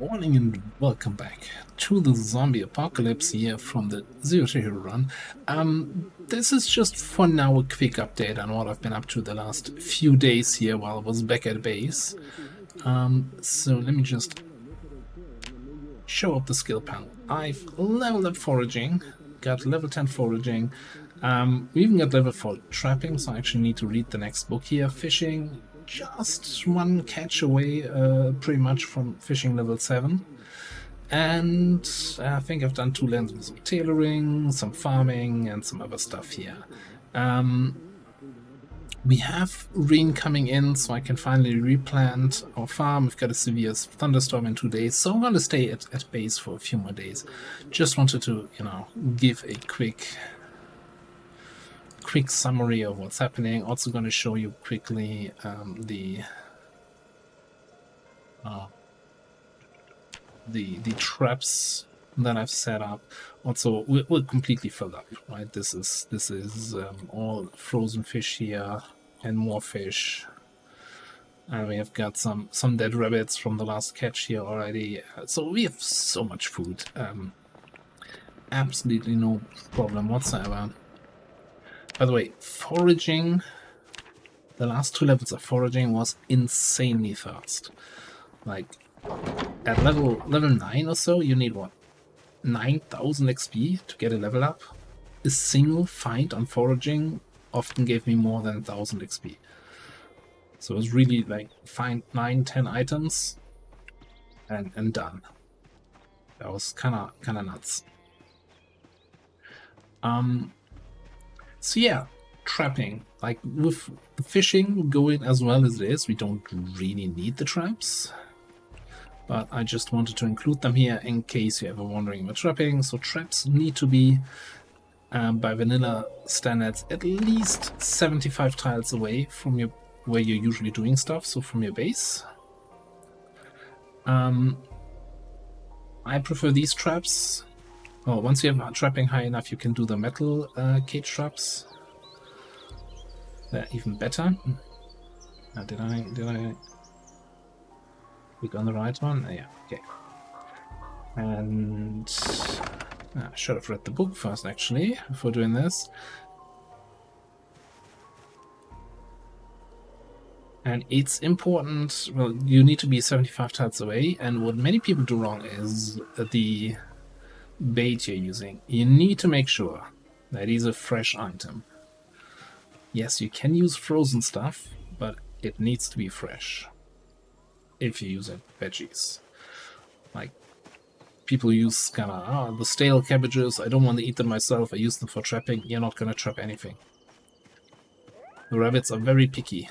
Morning and welcome back to the zombie apocalypse here from the Zero to Hero run. This is just for now a quick update on what I've been up to the last few days here while I was back at base. So let me just show up the skill panel. I've leveled up foraging, got level 10 foraging. We even got level 4 trapping, so I actually need to read the next book here. Fishing, just one catch away pretty much from fishing level 7. And I think I've done 2 levels of tailoring, some farming, and some other stuff here. We have rain coming in, so I can finally replant our farm. We've got a severe thunderstorm in 2 days, so I'm going to stay at base for a few more days. Just wanted to, give a quick summary of what's happening. Also going to show you quickly the traps that I've set up. Also, we're completely filled up, right? This is all frozen fish here and more fish. And we have got some dead rabbits from the last catch here already. So we have so much food. Absolutely no problem whatsoever. By the way, foraging, the last 2 levels of foraging was insanely fast. Like, at level 9 or so, you need what? 9,000 XP to get a level up. A single find on foraging often gave me more than 1,000 XP. So it was really like, find 9-10 items and done. That was kinda nuts. So yeah, trapping. Like, with fishing going as well as it is, we don't really need the traps. But I just wanted to include them here in case you're ever wondering about trapping. So traps need to be, by vanilla standards, at least 75 tiles away from where you're usually doing stuff, so from your base. I prefer these traps. Oh, once you have trapping high enough, you can do the metal cage traps. They're even better. Did I click on the right one? Yeah, okay. And I should have read the book first, actually, before doing this. And it's important, well, you need to be 75 tiles away, and what many people do wrong is the bait you're using. You need to make sure that is a fresh item. Yes, you can use frozen stuff, but it needs to be fresh if you're using veggies. Like, people use kinda, the stale cabbages, I don't want to eat them myself, I use them for trapping. You're not gonna trap anything. The rabbits are very picky.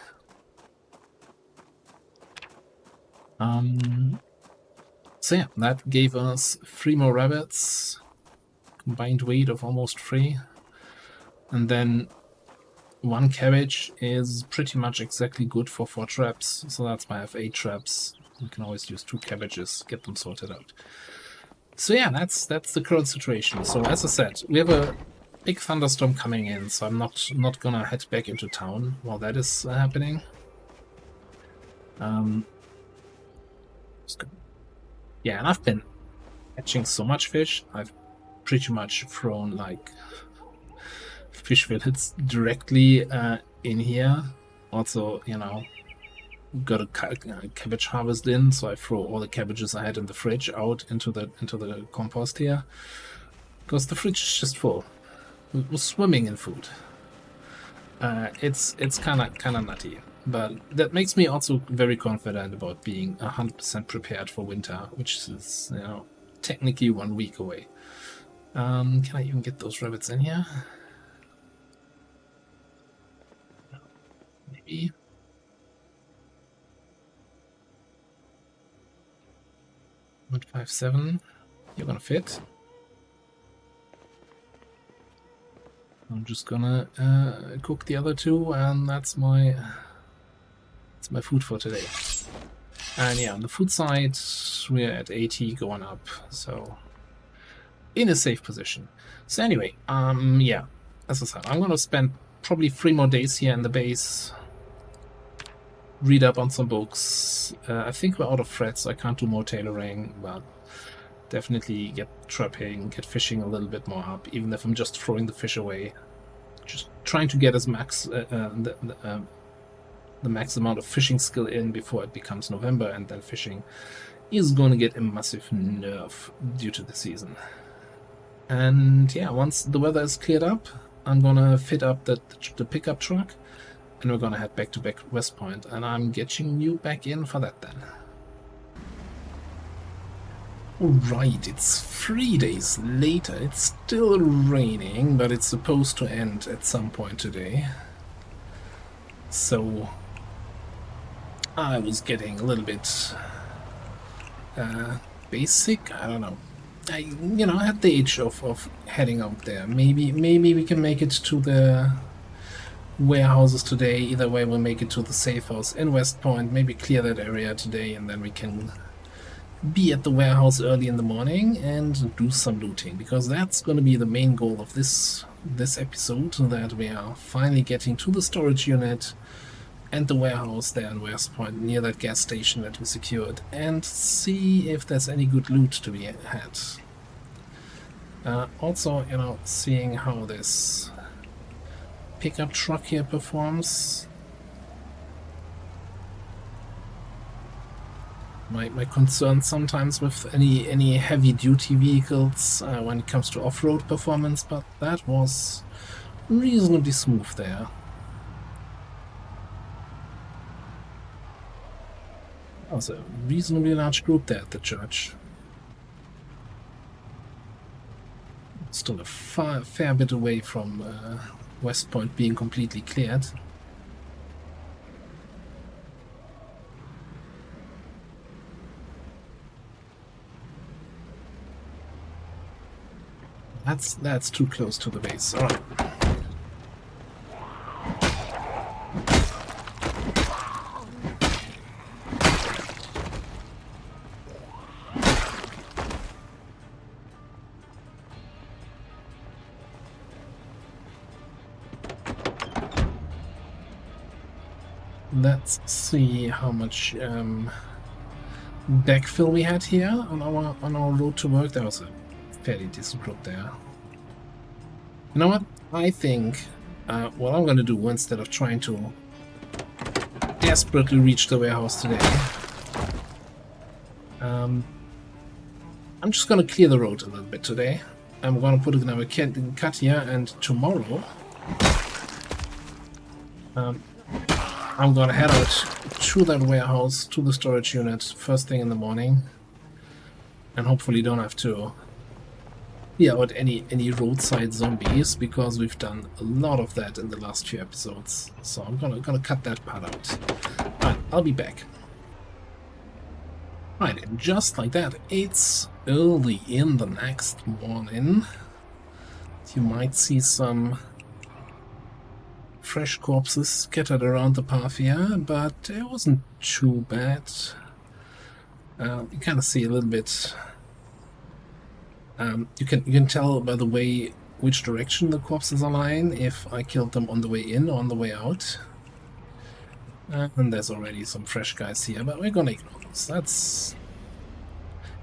So yeah, that gave us 3 more rabbits, combined weight of almost 3, and then 1 cabbage is pretty much exactly good for 4 traps, so that's why I have 8 traps. You can always use 2 cabbages, get them sorted out. So yeah, that's the current situation. So as I said, we have a big thunderstorm coming in, so I'm not gonna head back into town while that is happening. Yeah, and I've been catching so much fish. I've pretty much thrown like fish fillets directly in here. Also, got a cabbage harvest in, so I throw all the cabbages I had in the fridge out into the compost here, because the fridge is just full. It was swimming in food. It's kind of nutty. But that makes me also very confident about being 100% prepared for winter, which is, technically 1 week away. Can I even get those rabbits in here? Maybe. .57. You're gonna fit. I'm just gonna cook the other 2, and that's my food for today. And yeah, on the food side, we're at 80 going up, so in a safe position. So anyway, yeah, as I said, I'm gonna spend probably 3 more days here in the base. read up on some books. I think we're out of threads, so I can't do more tailoring, but definitely get trapping, get fishing a little bit more up, even if I'm just throwing the fish away. Just trying to get as the max amount of fishing skill in before it becomes November, and then fishing is going to get a massive nerf due to the season. And yeah, once the weather is cleared up, I'm gonna fit up the pickup truck, and we're gonna head back to West Point, and I'm getting you back in for that then. Alright, it's 3 days later. It's still raining, but it's supposed to end at some point today. So I was getting a little bit basic. I don't know. I had the itch of heading out there. Maybe we can make it to the warehouses today. Either way, we'll make it to the Safehouse in West Point. Maybe clear that area today, and then we can be at the warehouse early in the morning and do some looting, because that's going to be the main goal of this episode, that we are finally getting to the storage unit and the warehouse there in West Point, near that gas station that we secured, and see if there's any good loot to be had. Also, seeing how this pickup truck here performs. My concern sometimes with any heavy-duty vehicles when it comes to off-road performance, but that was reasonably smooth there. That was a reasonably large group there at the church. Still a fair bit away from West Point being completely cleared. That's too close to the base. All right. Let's see how much backfill we had here on our road to work. There was a fairly decent group there. You know what? I think what I'm going to do, instead of trying to desperately reach the warehouse today, I'm just going to clear the road a little bit today. I'm going to put another cut here, and tomorrow I'm going to head out to that warehouse, to the storage unit, first thing in the morning, and hopefully don't have to clear out any roadside zombies, because we've done a lot of that in the last few episodes. So I'm gonna cut that part out. Alright, I'll be back. Right, and just like that, it's early in the next morning. You might see some fresh corpses scattered around the path here, but it wasn't too bad. You kind of see a little bit. You can tell by the way which direction the corpses are lying if I killed them on the way in or on the way out. And there's already some fresh guys here, but we're gonna ignore those. That's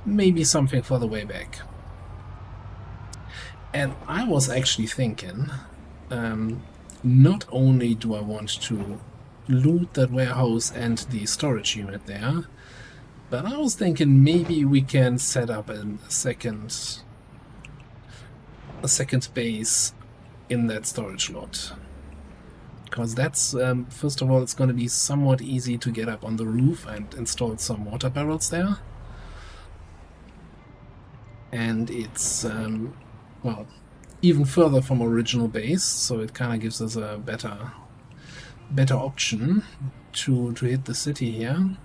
maybe something for the way back. And I was actually thinking, not only do I want to loot that warehouse and the storage unit there, but I was thinking maybe we can set up a second base in that storage lot. Because that's, first of all, it's going to be somewhat easy to get up on the roof and install some water barrels there. And it's, well, even further from original base, so it kind of gives us a better option to hit the city here.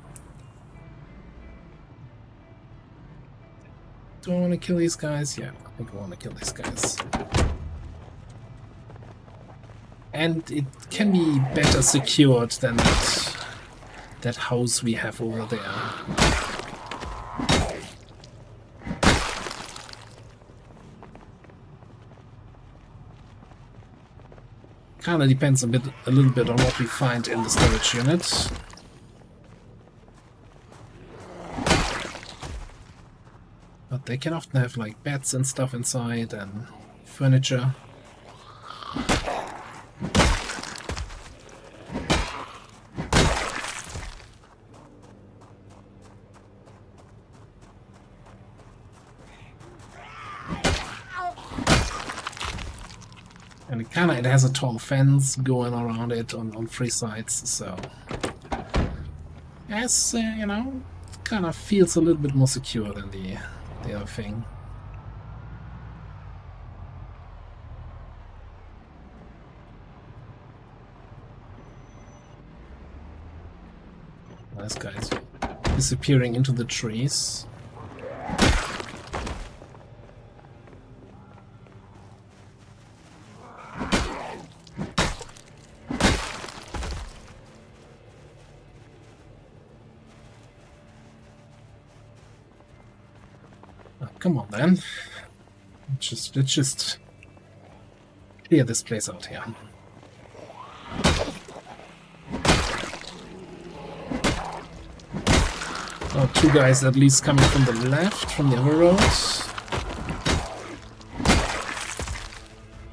Do I want to kill these guys? Yeah, I think I want to kill these guys. And it can be better secured than that house we have over there. Kinda depends a little bit on what we find in the storage unit. But they can often have like beds and stuff inside and furniture. And it has a tall fence going around it on three sides, so as you know, kind of feels a little bit more secure than the other thing. This guy's disappearing into the trees. Come on then. Let's just clear this place out here. Oh, two guys at least coming from the left, from the other road.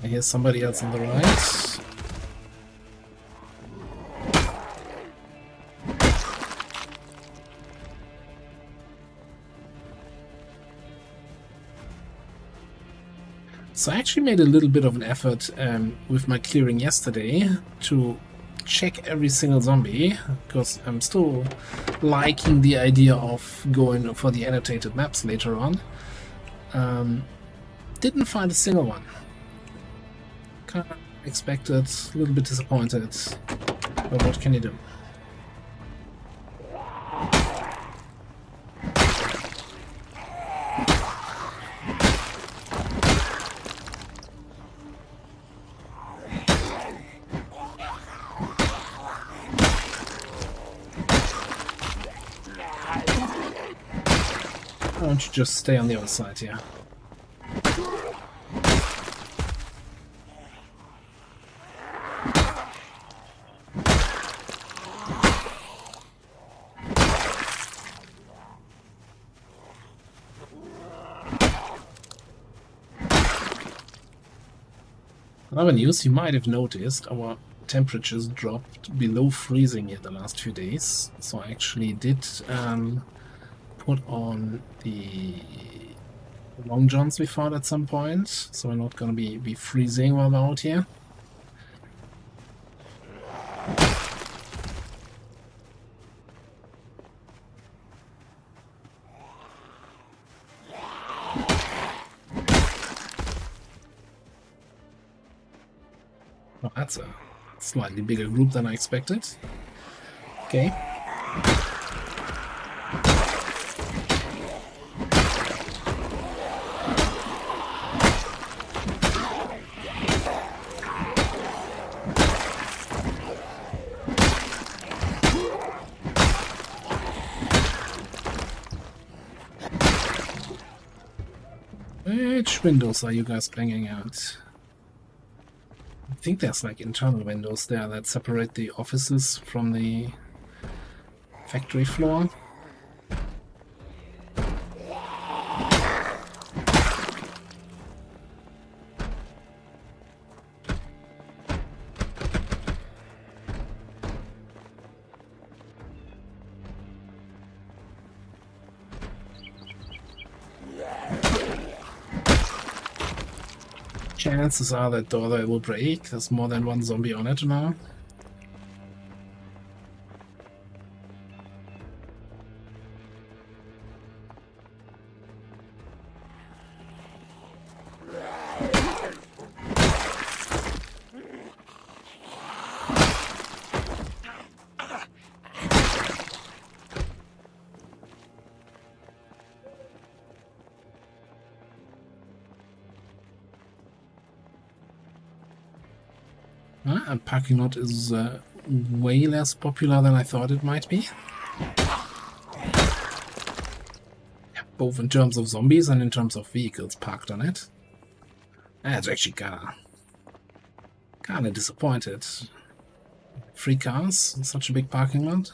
I hear somebody else on the right. So I actually made a little bit of an effort with my clearing yesterday to check every single zombie, because I'm still liking the idea of going for the annotated maps later on. Didn't find a single one. Kind of expected, a little bit disappointed, but what can you do? Why don't you just stay on the other side here? Another news, you might have noticed our temperatures dropped below freezing in the last few days. So I actually did put on the long johns we found at some point, so we're not going to be freezing while we're out here. Oh, that's a slightly bigger group than I expected. Okay. Which windows are you guys banging out? I think there's like internal windows there that separate the offices from the factory floor. Chances are that door will break. There's more than one zombie on it now. A parking lot is way less popular than I thought it might be. Both in terms of zombies and in terms of vehicles parked on it. It's actually kinda disappointed. 3 cars in such a big parking lot.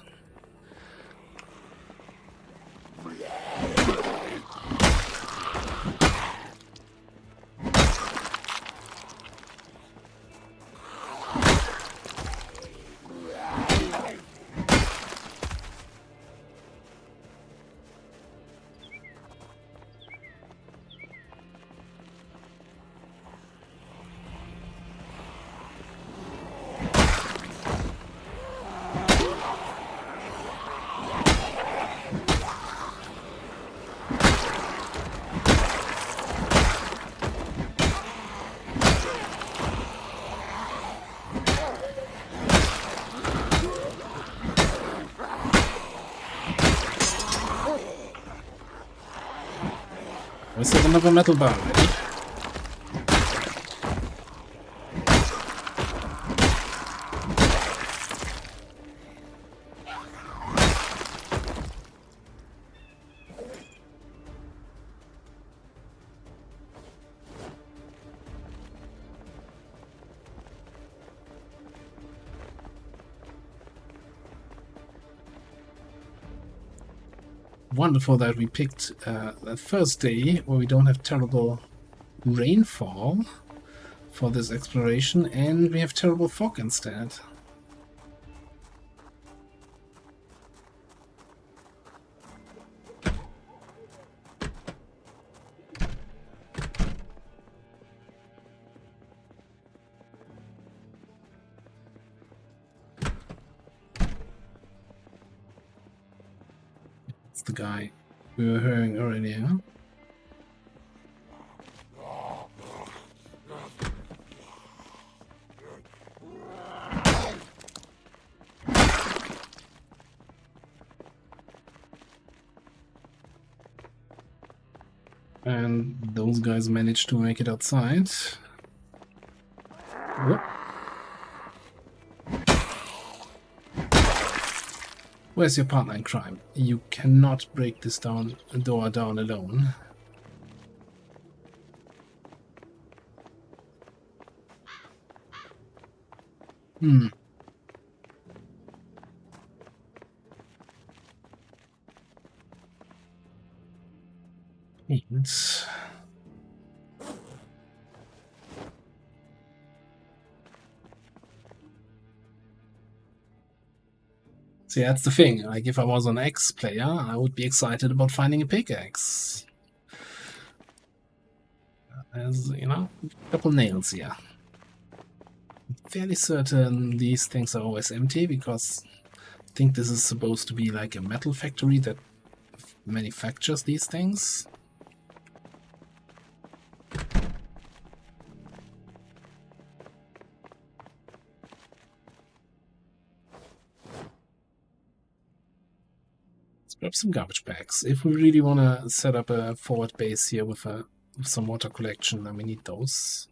We set another metal bar ready. Wonderful that we picked the first day where we don't have terrible rainfall for this exploration, and we have terrible fog instead. It's the guy we were hearing earlier. And those guys managed to make it outside. Whoop. Where's your partner in crime? You cannot break this door down alone. Means see, that's the thing. Like, if I was an X player, I would be excited about finding a pickaxe. There's, you know, a couple nails here. I'm fairly certain these things are always empty because I think this is supposed to be like a metal factory that manufactures these things. Grab some garbage bags. If we really want to set up a forward base here with some water collection, then we need those.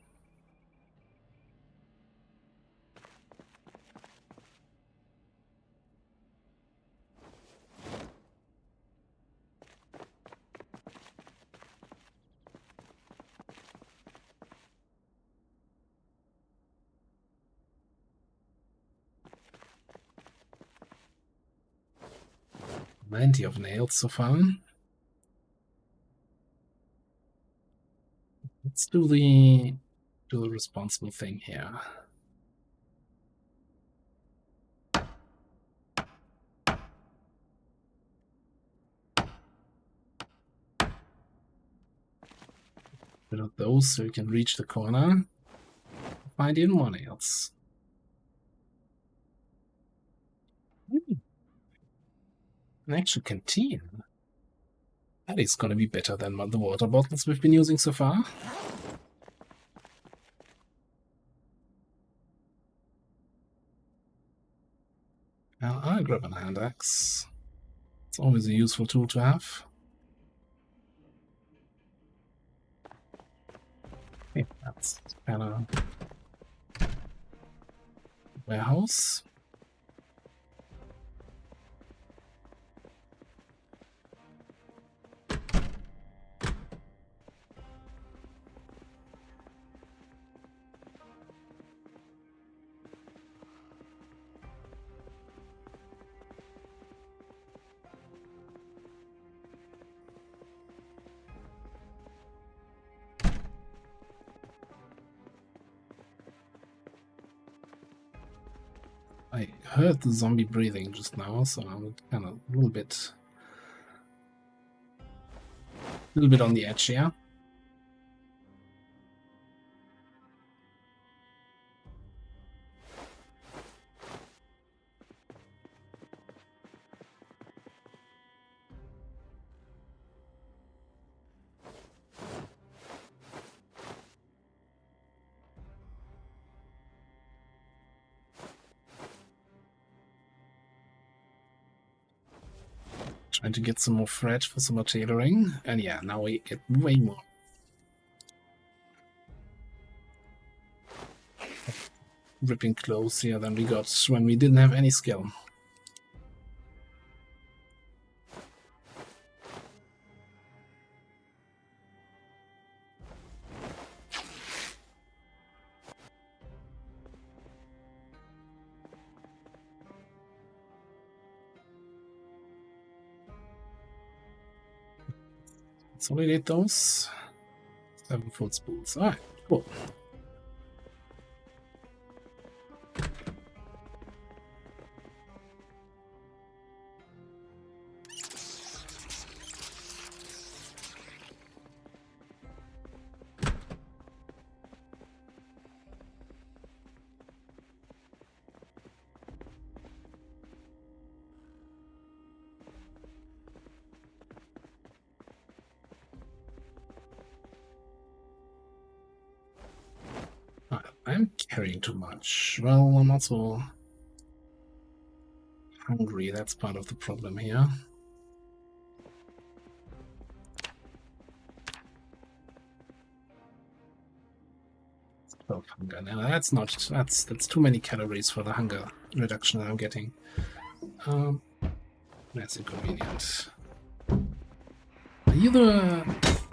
Plenty of nails so far. Let's do the responsible thing here. Bit of those so we can reach the corner. Find even more nails. An actual canteen. That is going to be better than the water bottles we've been using so far. Now I'll grab an hand axe. It's always a useful tool to have. Okay, that's kind of warehouse. I heard the zombie breathing just now, so I'm kind of a little bit on the edge here. Trying to get some more thread for some more tailoring. And yeah, now we get way more. Ripping clothes here than we got when we didn't have any skill. Consolidate those. 7 full spools. Alright, cool. I'm carrying too much. Well, I'm also hungry. That's part of the problem here. Hunger. No, that's too many calories for the hunger reduction that I'm getting. That's inconvenient. Are you the...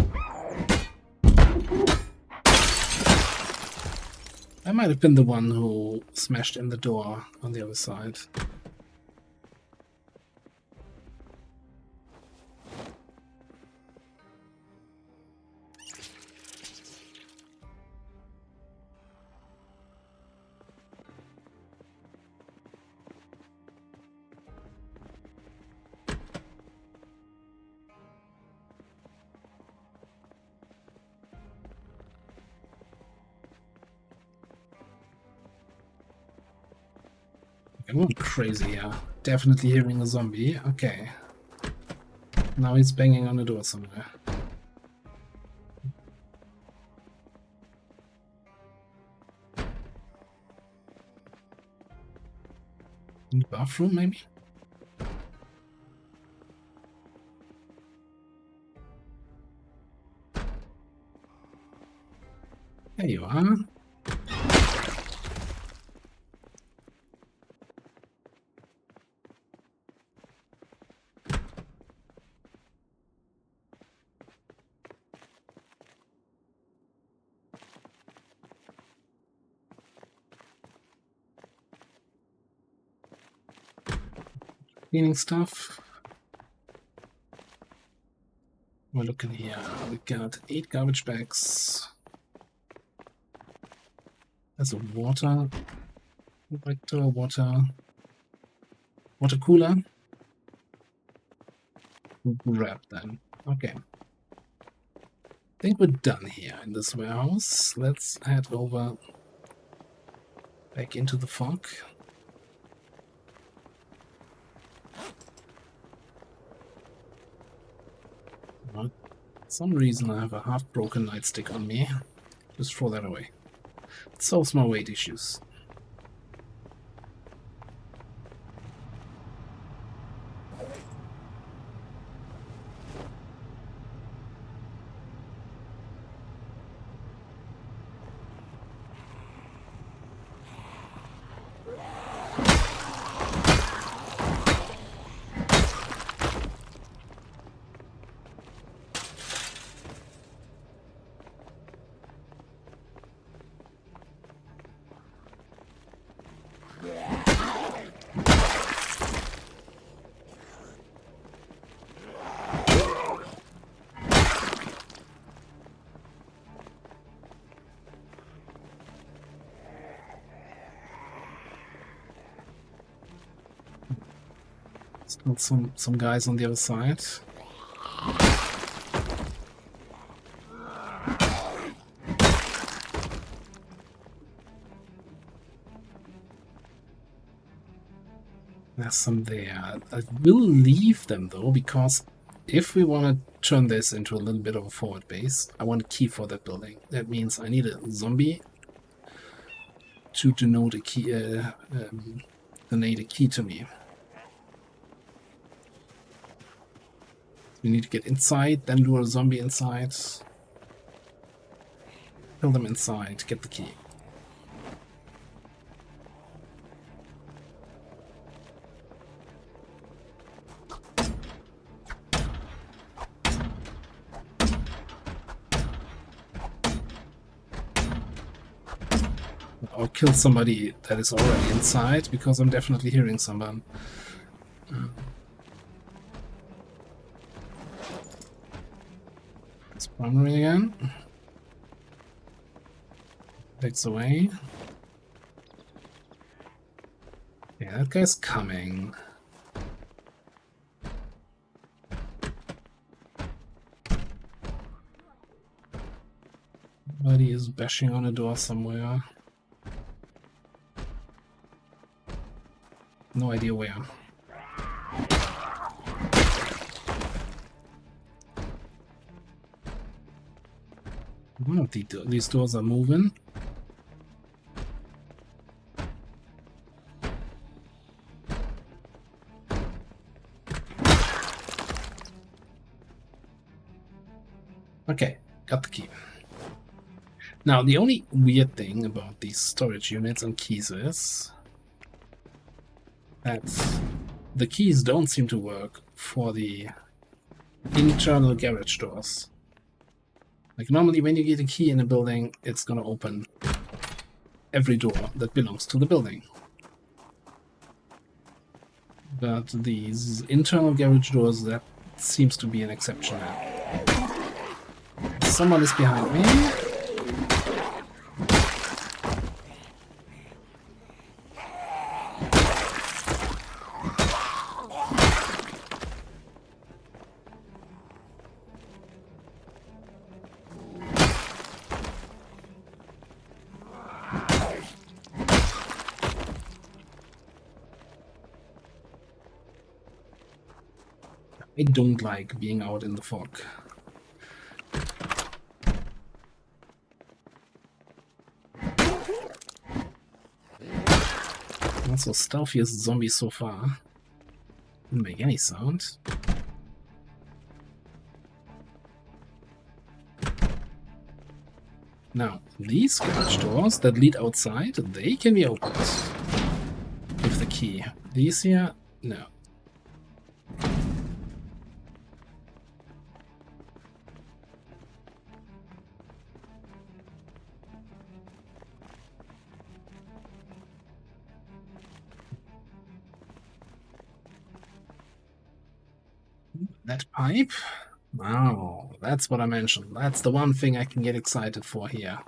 I might have been the one who smashed in the door on the other side. I'm going crazy here. Definitely hearing a zombie. Okay. Now he's banging on the door somewhere. In the bathroom, maybe? There you are. Cleaning stuff. We're looking here. We got 8 garbage bags. There's a water vector, water cooler. Grab them. Okay. I think we're done here in this warehouse. Let's head over back into the fog. For some reason I have a half-broken nightstick on me. Just throw that away. It solves my weight issues. Still some guys on the other side. There's some there. I will leave them though, because if we want to turn this into a little bit of a forward base, I want a key for that building. That means I need a zombie to denote a key, donate a key to me. We need to get inside, then lure a zombie inside. Kill them inside, get the key. Or kill somebody that is already inside, because I'm definitely hearing someone. It's primary again. Takes away. Yeah, that guy's coming. Somebody is bashing on a door somewhere. No idea where. One of these doors are moving. Okay, got the key. Now, the only weird thing about these storage units and keys is that the keys don't seem to work for the internal garage doors. Like, normally when you get a key in a building, it's gonna open every door that belongs to the building. But these internal garage doors, that seems to be an exception now. Someone is behind me. I don't like being out in the fog. Not so stealthy as zombies so far. Didn't make any sound. Now, these garage doors that lead outside, they can be opened with the key. These here, no. That pipe? Wow, that's what I mentioned. That's the one thing I can get excited for here.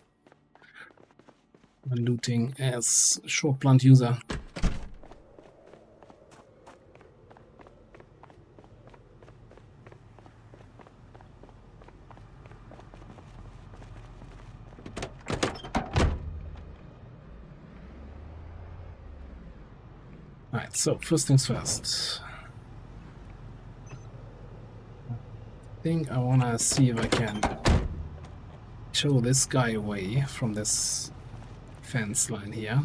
When looting as short blunt user. Alright, so first things first. I think I wanna see if I can tow this guy away from this fence line here.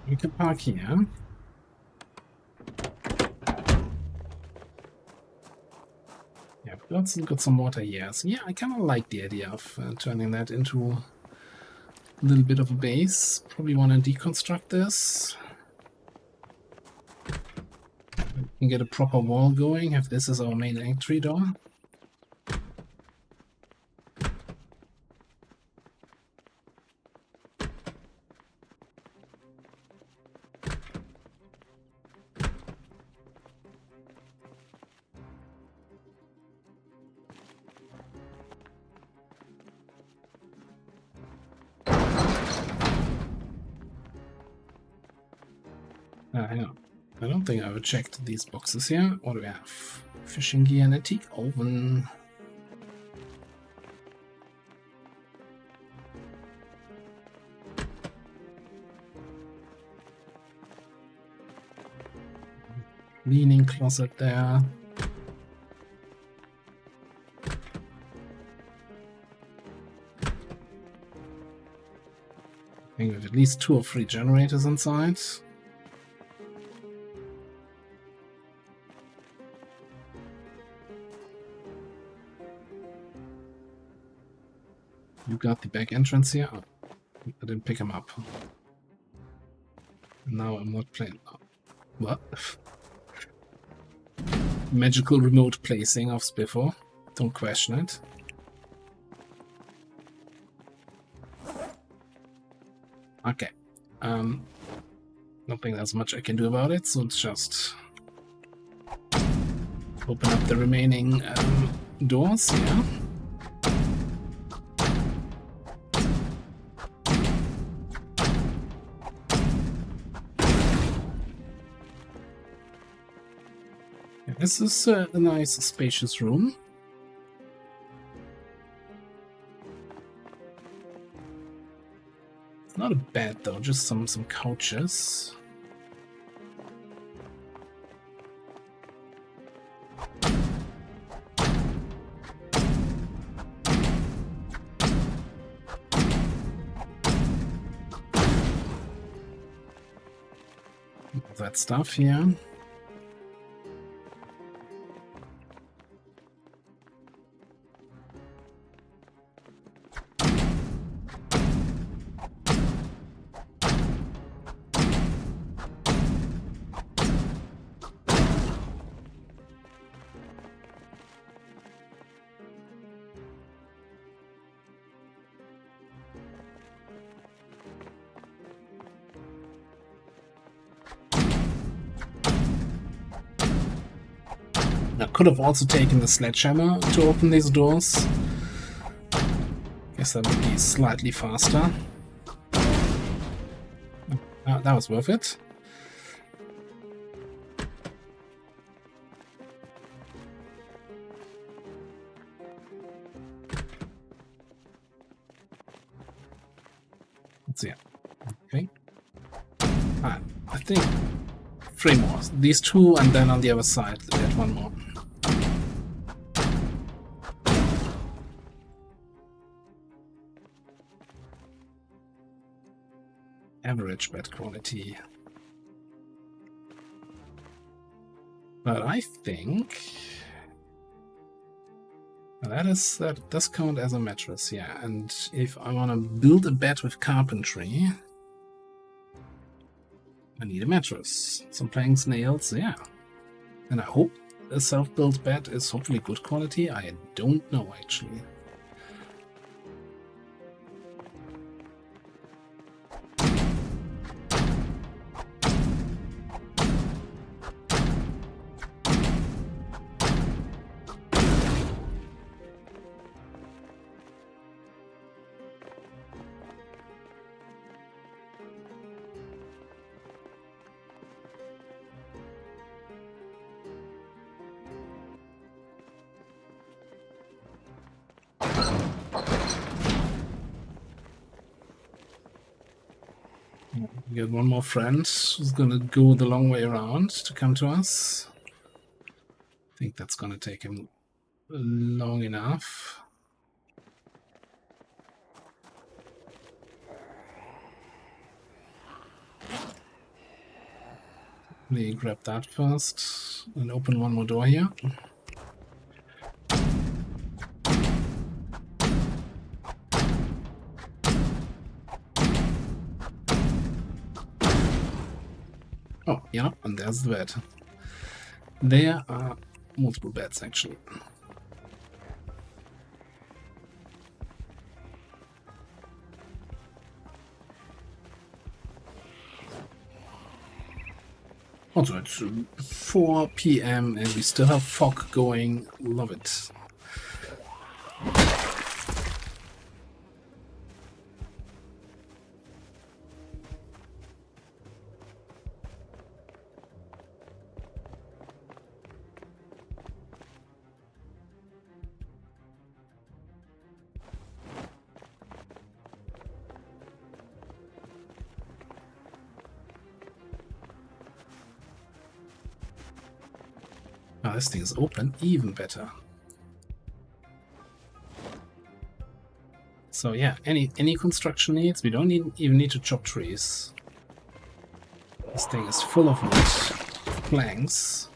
We can park here. Yeah, we've got some water here. So yeah, I kind of like the idea of turning that into a little bit of a base. Probably want to deconstruct this. We can get a proper wall going if this is our main entry door. Hang on. I don't think I ever checked these boxes here. What do we have? Fishing gear and a teak oven. Cleaning closet there. I think we have at least 2 or 3 generators inside. You got the back entrance here? Oh, I didn't pick him up. Now I'm not playing. Oh, what? Magical remote placing of Spiffo. Don't question it. Okay. Don't think there's much I can do about it, so let's just open up the remaining doors here. This is a nice, spacious room. It's not a bed though, just some couches. That stuff here. I could have also taken the sledgehammer to open these doors. Guess that would be slightly faster. That was worth it. Let's see. Okay. I think 3 more. These 2, and then on the other side, we had 1 more. Average bed quality. But I think that does count as a mattress, yeah. And if I want to build a bed with carpentry, I need a mattress. Some planks, nails, yeah. And I hope a self-built bed is hopefully good quality. I don't know, actually. We got 1 more friend who's gonna go the long way around to come to us. I think that's gonna take him long enough. Let me grab that first and open 1 more door here. Oh, yeah, and there's the bed. There are multiple beds, actually. Also, it's 4 PM and we still have fog going. Love it. this thing is open, even better. So yeah, any construction needs, we don't even need to chop trees. This thing is full of wood, planks.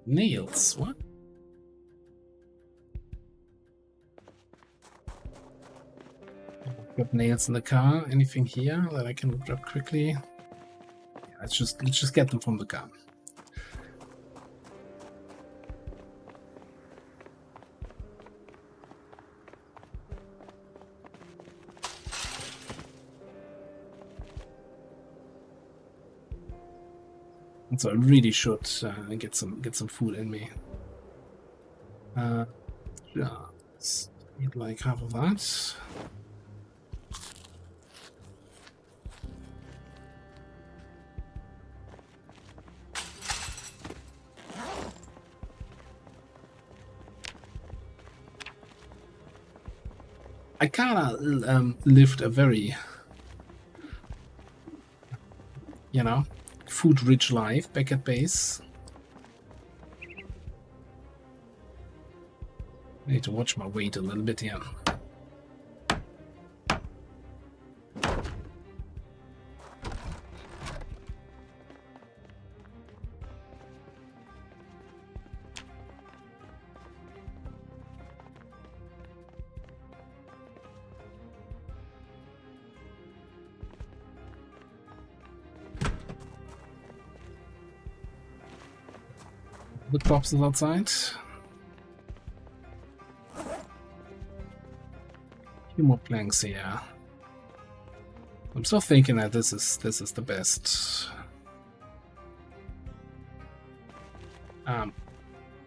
Nails, what? Got nails in the car. Anything here that I can grab quickly? Yeah, let's just get them from the car. And so I really should get some food in me. Just need like half of that. I kinda lived a very, you know, food-rich life back at base. I need to watch my weight a little bit here. The corpses outside. Few more planks here. I'm still thinking that this is the best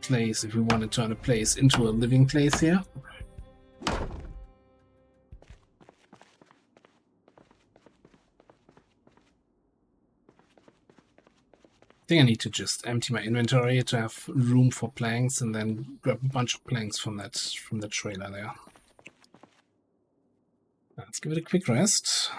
place if we want to turn a place into a living place here. I think I need to just empty my inventory to have room for planks, and then grab a bunch of planks from the trailer there. Let's give it a quick rest.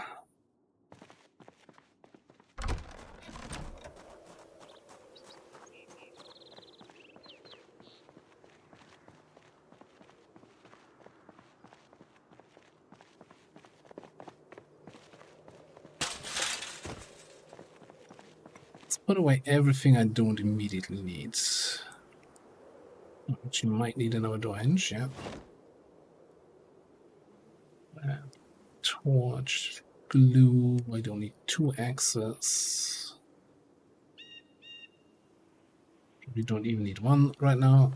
Let's put away everything I don't immediately need. Which you might need another door hinge, yeah. Torch, glue, I don't need 2 axes. We don't even need 1 right now.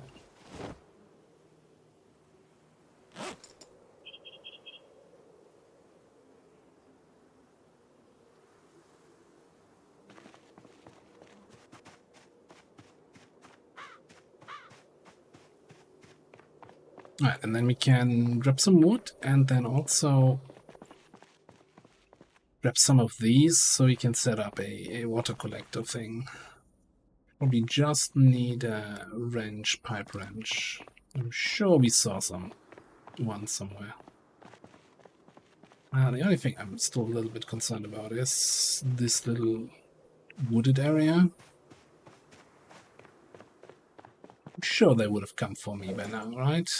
Alright, and then we can grab some wood and then also grab some of these so we can set up a water collector thing. Probably just need a wrench, pipe wrench. I'm sure we saw one somewhere. The only thing I'm still a little bit concerned about is this little wooded area. I'm sure they would have come for me by now, right?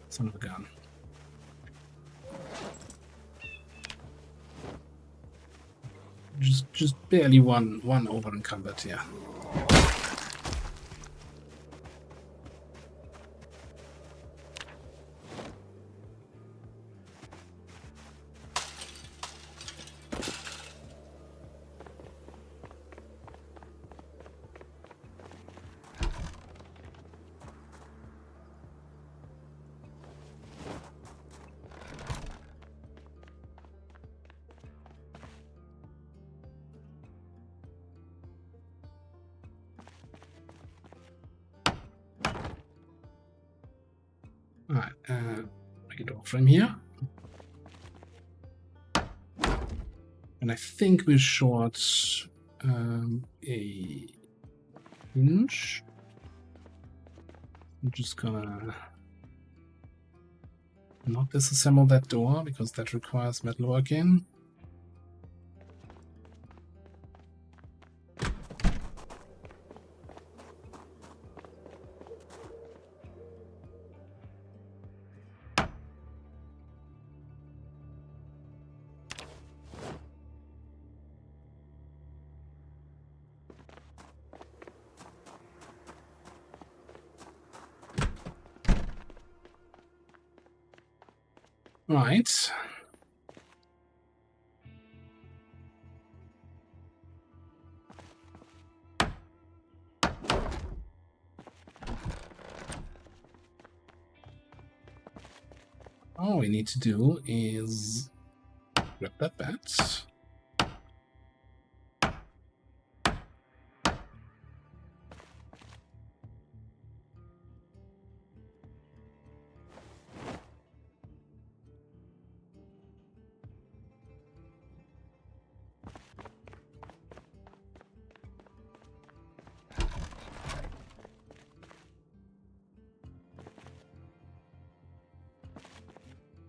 Son of a gun. Just barely one over encumbered here. Make a door frame here. And I think we're short a hinge. I'm just gonna not disassemble that door because that requires metalworking. Right. All we need to do is grab that bat.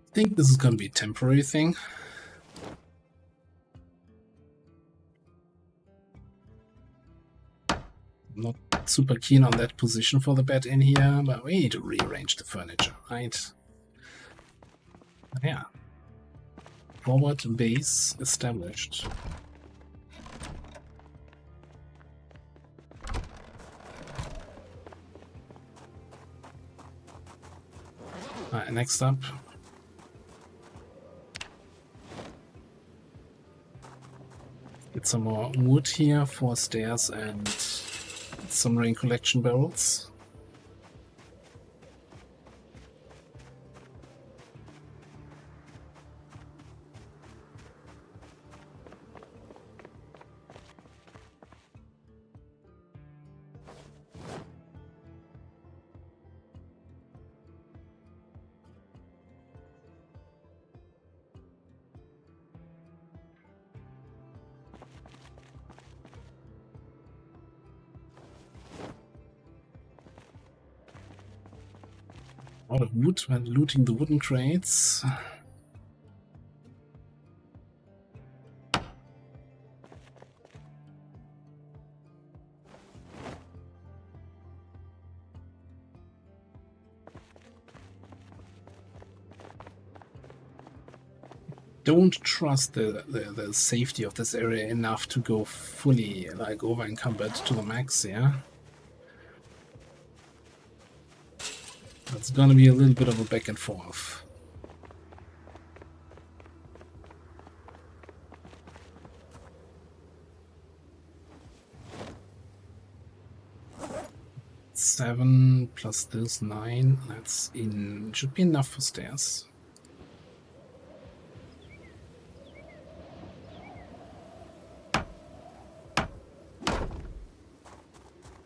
I think this is going to be a temporary thing. I'm not super keen on that position for the bed in here, but we need to rearrange the furniture, right? Yeah. Forward base established. Next up, get some more wood here for stairs and some rain collection barrels. Out of wood when looting the wooden crates. Don't trust the safety of this area enough to go fully like over encumbered to the max, yeah? It's gonna be a little bit of a back and forth. Seven plus this 9, that's in, should be enough for stairs.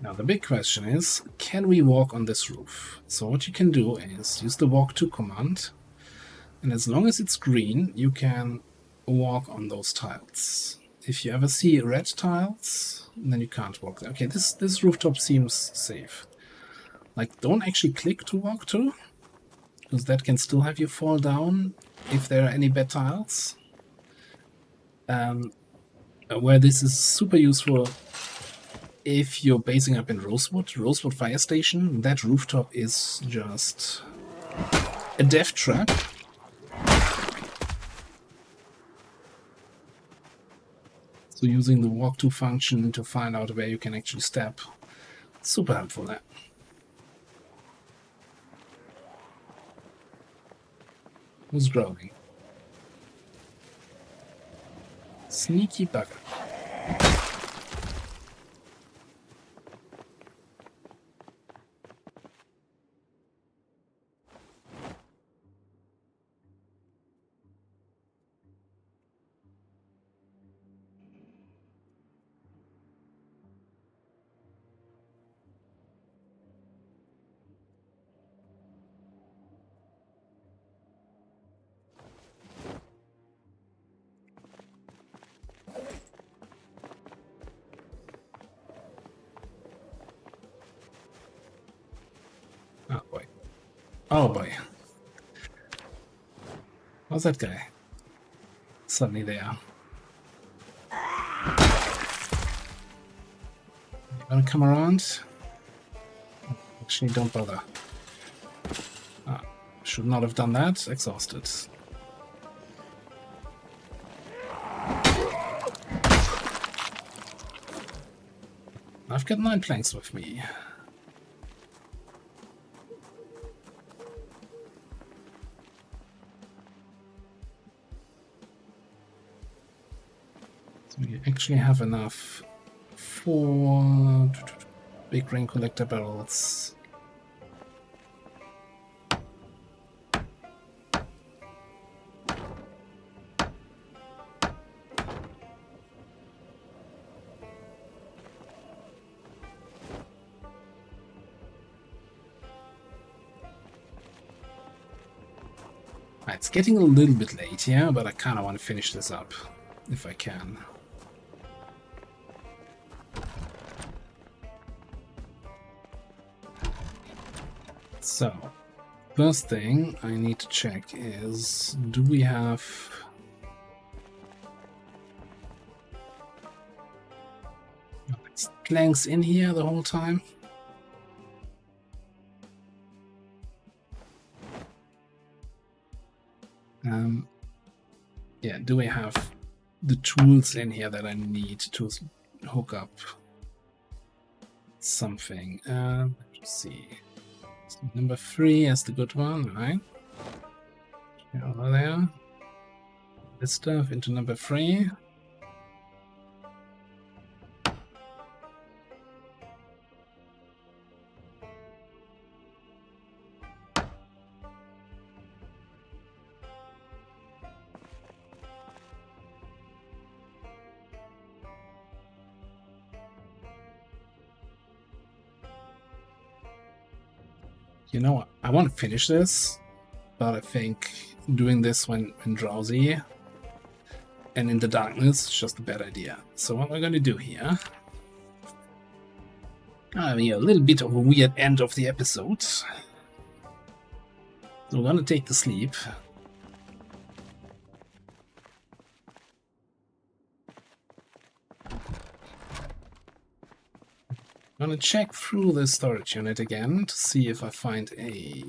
Now the big question is, can we walk on this roof? So what you can do is use the walk to command, and as long as it's green, you can walk on those tiles. If you ever see red tiles, then you can't walk there. Okay, this rooftop seems safe. Like, don't actually click to walk to, because that can still have you fall down if there are any bad tiles. Where this is super useful if you're basing up in Rosewood Fire Station, that rooftop is just a death trap. So using the walk to function to find out where you can actually step, super helpful there. Who's growling? Sneaky bugger. Oh boy. Oh boy. How's that guy? Suddenly there. You wanna come around? Actually, don't bother. Ah, should not have done that. Exhausted. I've got 9 planks with me. So we actually have enough for big rain collector barrels. It's getting a little bit late here, but I kind of want to finish this up, if I can. So, first thing I need to check is, do we have... planks in here the whole time? Yeah, do we have the tools in here that I need to hook up something? Let's see. So number 3 is the good one, right? Over there. This stuff into number 3. You know, I want to finish this, but I think doing this when drowsy and in the darkness is just a bad idea. So what we're going to do here... a little bit of a weird end of the episode. So we're going to take the sleep. I'm going to check through the storage unit again to see if I find a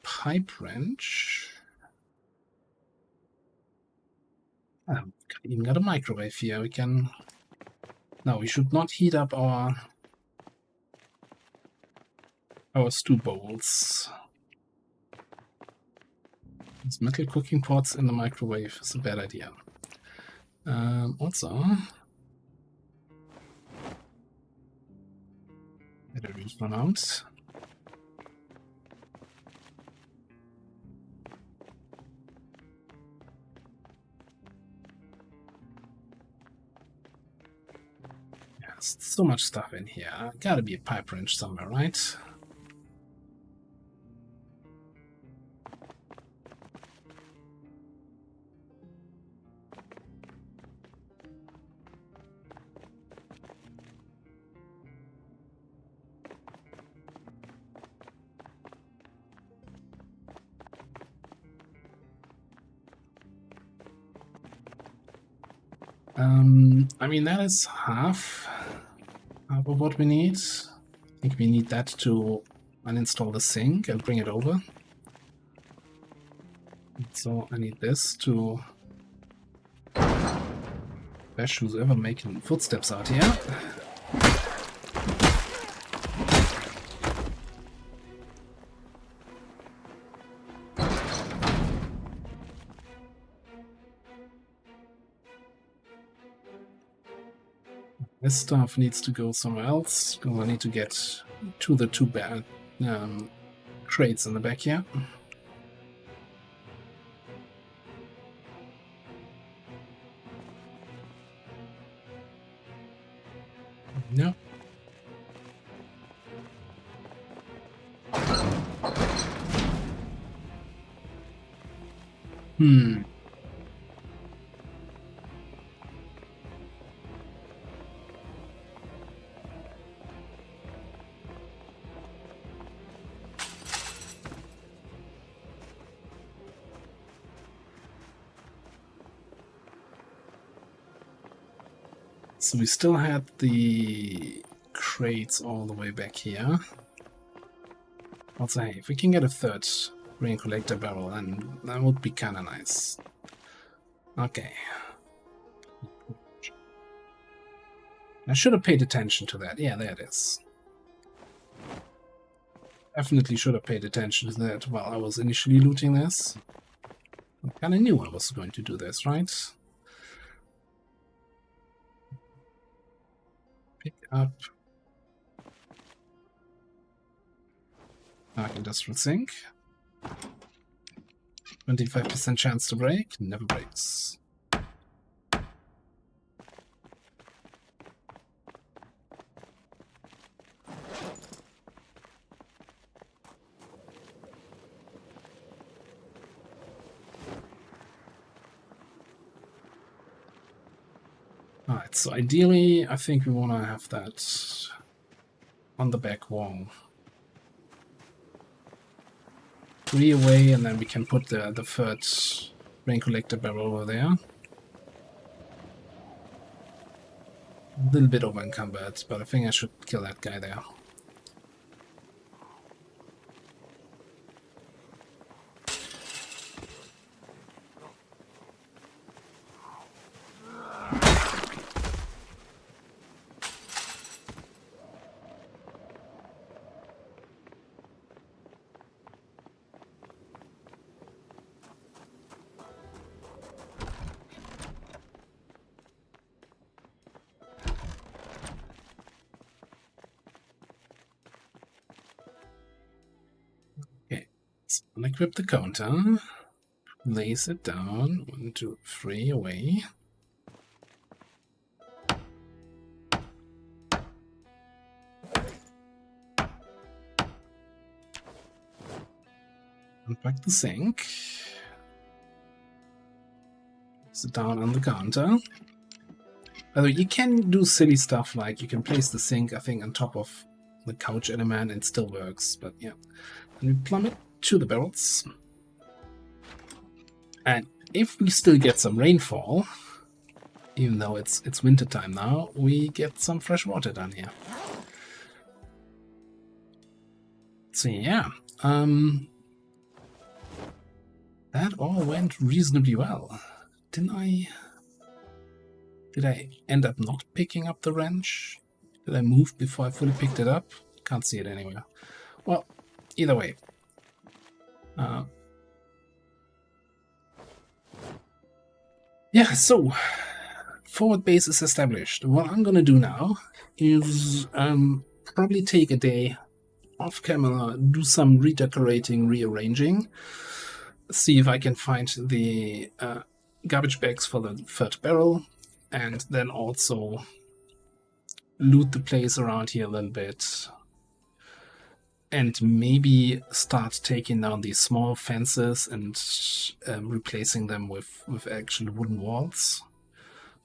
pipe wrench. I've even got a microwave here. We can... No, we should not heat up our stew bowls. These metal cooking pots in the microwave is a bad idea. Also... batteries run out. There's so much stuff in here. Gotta be a pipe wrench somewhere, right? I mean, that is half of what we need. I think we need that to uninstall the sink and bring it over. So I need this to bash who's ever making footsteps out here. This stuff needs to go somewhere else, because I need to get to the 2 bad crates in the back here. No. So we still had the crates all the way back here. Also, hey, if we can get a third rain collector barrel, then that would be kind of nice. Okay. I should have paid attention to that. Yeah, there it is. Definitely should have paid attention to that while I was initially looting this. I kind of knew I was going to do this, right? Pick up. Industrial sink. 25% chance to break. Never breaks. Alright, so ideally, I think we want to have that on the back wall. 3 away, and then we can put the third rain collector barrel over there. A little bit over encumbered, but I think I should kill that guy there. Unequip the counter, place it down, 1, 2, 3 away. Unpack the sink. Place it down on the counter. Although you can do silly stuff like you can place the sink, I think, on top of the couch element and it still works, but yeah. And we plummet to the barrels. And if we still get some rainfall, even though it's winter time now, we get some fresh water down here. So yeah, that all went reasonably well. Did I end up not picking up the wrench? Did I move before I fully picked it up? Can't see it anywhere. Well, either way. Yeah, so forward base is established. What I'm gonna do now is probably take a day off camera, do some redecorating, rearranging, see if I can find the garbage bags for the third barrel, and then also loot the place around here a little bit. And maybe start taking down these small fences and replacing them with actual wooden walls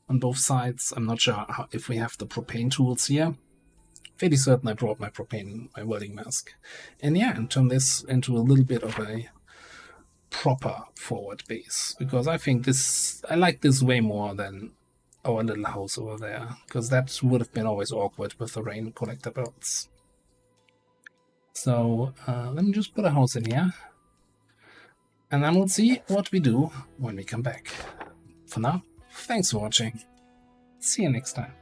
on both sides. I'm not sure if we have the propane tools here. Fairly certain I brought my propane, my welding mask. And yeah, and turn this into a little bit of a proper forward base. Because I think I like this way more than our little house over there. Because that would have been always awkward with the rain collector belts. So let me just put a house in here, and then we'll see what we do when we come back. For now, thanks for watching. See you next time.